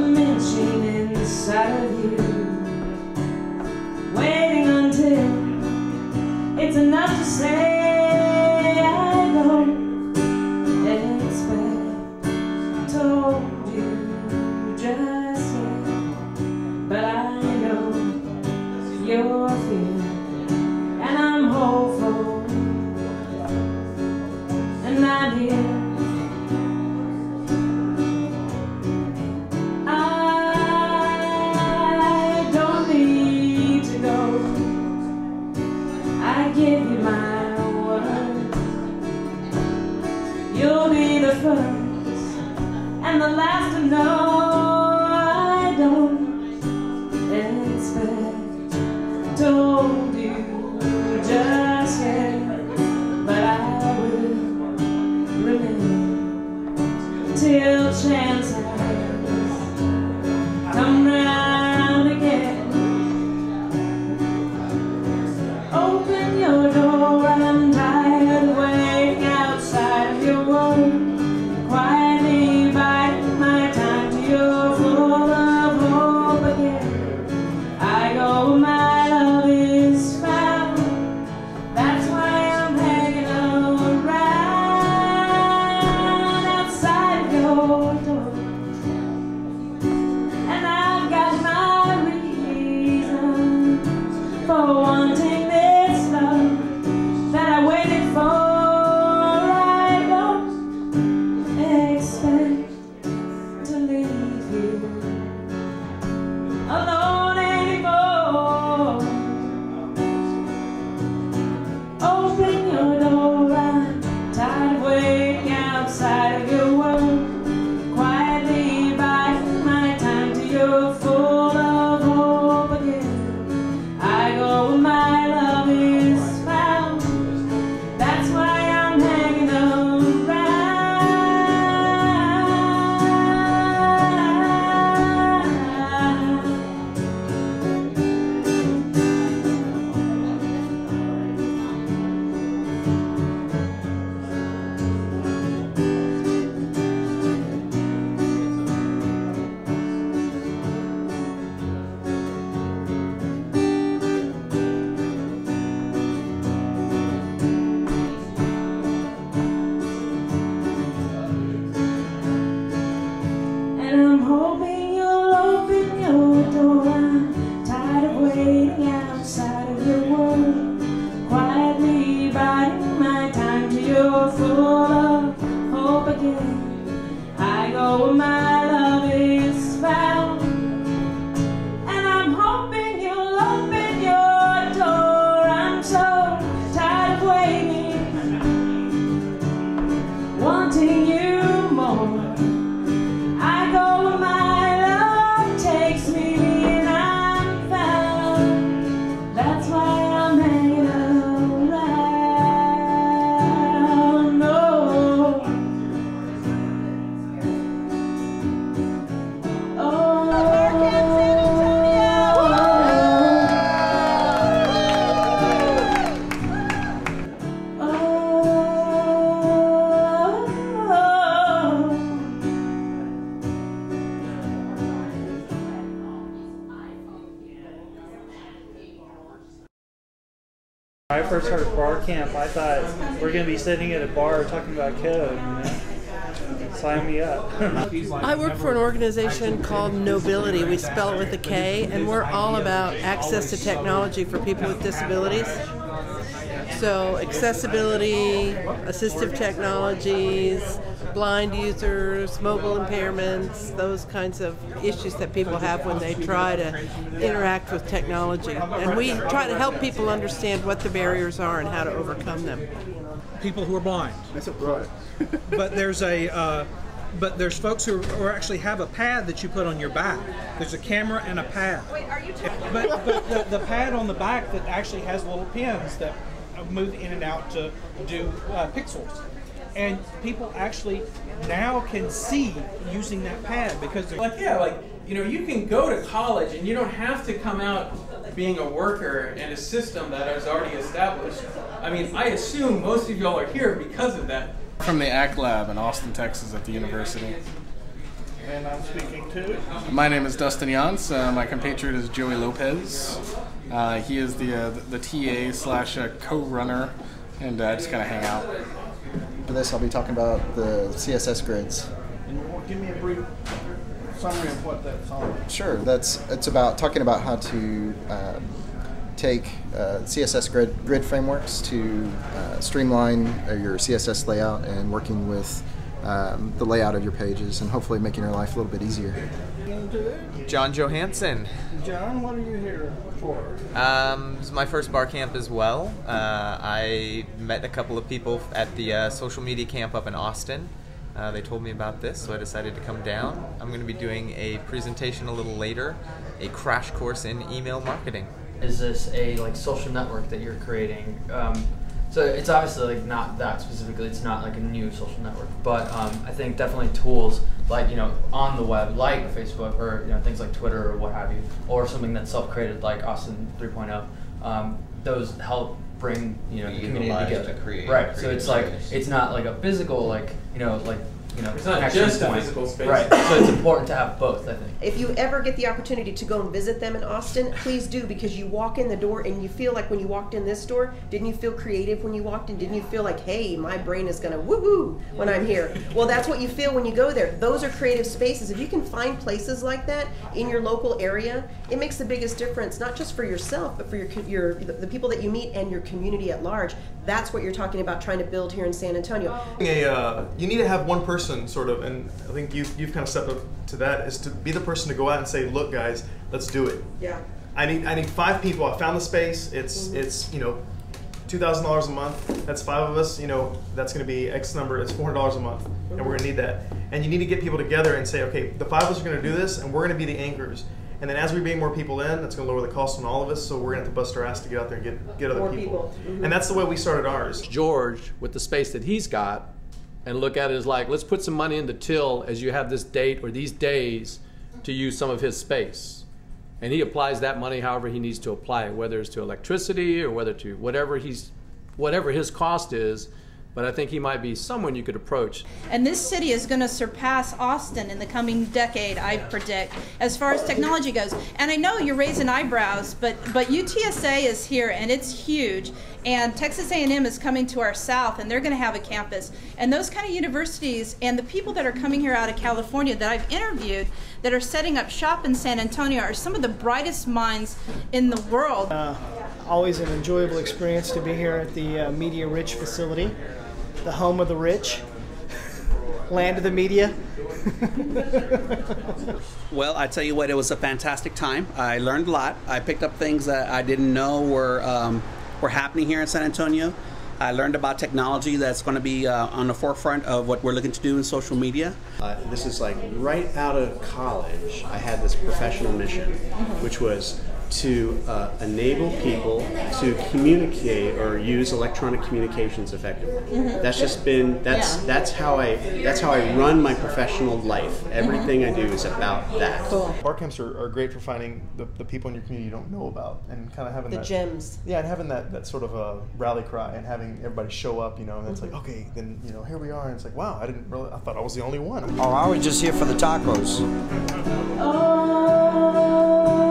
diminishing inside of you, waiting until it's enough to say I don't expect. Told you just yet, but I know you're feeling, and I'm hopeful, and I'm here. I give you my word, you'll be the first and the last to know. I don't expect, told you just yet, but I will remain till chance has come round again. Open your door, I'm tired of waiting outside of your world, quietly biding my time till you're full of hope again. I go where my love is found, that's why I'm hanging around outside of your door. And I've got my reasons for wanting that I waited for. I don't expect to leave you alone anymore. Open your door, I'm tired of waiting outside of your world, quietly biding my time till you're full of hope again. I go where my love is found, that's why I'm hanging around. And I'm hoping you'll open your door. I'm tired of waiting outside of your world, quietly biding my time till you're full of hope again. I go where my love is found, and I'm hoping you'll open your door. I'm so tired of waiting, wanting you more. I go where my love takes me, and I'm found. That's why I'm hanging around. Oh, oh, BarCamp San When I first heard of BarCamp, I thought we're going to be sitting at a bar talking about code, you know? Sign me up. I work for an organization called Nobility. We spell it with a K, and we're all about access to technology for people with disabilities. So accessibility, assistive technologies, blind users, mobile impairments, those kinds of issues that people have when they try to interact with technology. And we try to help people understand what the barriers are and how to overcome them. People who are blind. That's right. But there's folks who actually have a pad that you put on your back. There's a camera and a pad. Wait, are you But the pad on the back that actually has little pins that move in and out to do pixels. And people actually now can see using that pad because they're like, yeah, like, you know, you can go to college and you don't have to come out being a worker in a system that is already established. I mean, I assume most of y'all are here because of that. From the ACT Lab in Austin, Texas at the university. And I'm speaking to... My name is Dustin Yance. My compatriot is Joey Lopez. He is the TA slash co-runner, and just kind of hang out. For this, I'll be talking about the CSS grids. And give me a brief summary of what that's all about. Sure, it's about talking about how to take CSS grid frameworks to streamline your CSS layout and working with the layout of your pages and hopefully making your life a little bit easier. John Johansson. John, what are you here for? This is my first BarCamp as well. I met a couple of people at the social media camp up in Austin. They told me about this, so I decided to come down. I'm going to be doing a presentation a little later, a crash course in email marketing. Is this a social network that you're creating? So it's obviously not that specifically. It's not like a new social network, but I think definitely tools like on the web, like Facebook or things like Twitter or what have you, or something that's self-created like Austin 3.0. Those help bring the community together. To create, right. So it's it's not like a physical it's not just a physical space. Right. So it's important to have both, I think. If you ever get the opportunity to go and visit them in Austin, please do, because you walk in the door and you feel like when you walked in this door, didn't you feel creative when you walked in? Didn't you feel like, hey, my brain is going to woohoo when I'm here? Well, that's what you feel when you go there. Those are creative spaces. If you can find places like that in your local area, it makes the biggest difference, not just for yourself, but for the people that you meet and your community at large. That's what you're talking about trying to build here in San Antonio. You need to have one person sort of, and I think you've kind of stepped up to that, is to be the person to go out and say, look guys, let's do it. Yeah. I need 5 people. I found the space. It's $2,000 a month. That's 5 of us. That's going to be X number. It's $400 a month, and we're going to need that. And you need to get people together and say, okay, the 5 of us are going to do this, and we're going to be the anchors. And then as we bring more people in, that's going to lower the cost on all of us. So we're going to have to bust our ass to get out there and get other people. Mm-hmm. And that's the way we started ours. George, with the space that he's got, and look at it as like, let's put some money into till as you have this date or these days to use some of his space. And he applies that money however he needs to apply it, whether it's to electricity or whether to whatever his cost is. But I think he might be someone you could approach. And this city is going to surpass Austin in the coming decade, I predict, as far as technology goes. And I know you're raising eyebrows, but UTSA is here, and it's huge. And Texas A&M is coming to our south, and they're going to have a campus. And those kind of universities and the people that are coming here out of California that I've interviewed that are setting up shop in San Antonio are some of the brightest minds in the world. Always an enjoyable experience to be here at the Media Rich facility, the home of the rich, land of the media. Well, I tell you what, it was a fantastic time. I learned a lot. I picked up things that I didn't know were happening here in San Antonio. I learned about technology that's going to be on the forefront of what we're looking to do in social media. This is like right out of college, I had this professional mission, which was to enable people to communicate or use electronic communications effectively. That's just been that's how I run my professional life. Everything I do is about that. BarCamps are great for finding the people in your community you don't know about, and kind of having the gems. Yeah, and having that sort of a rally cry and having everybody show up, and it's like, okay, then here we are, and it's like, wow, I thought I was the only one. Oh, I was just here for the tacos. Oh.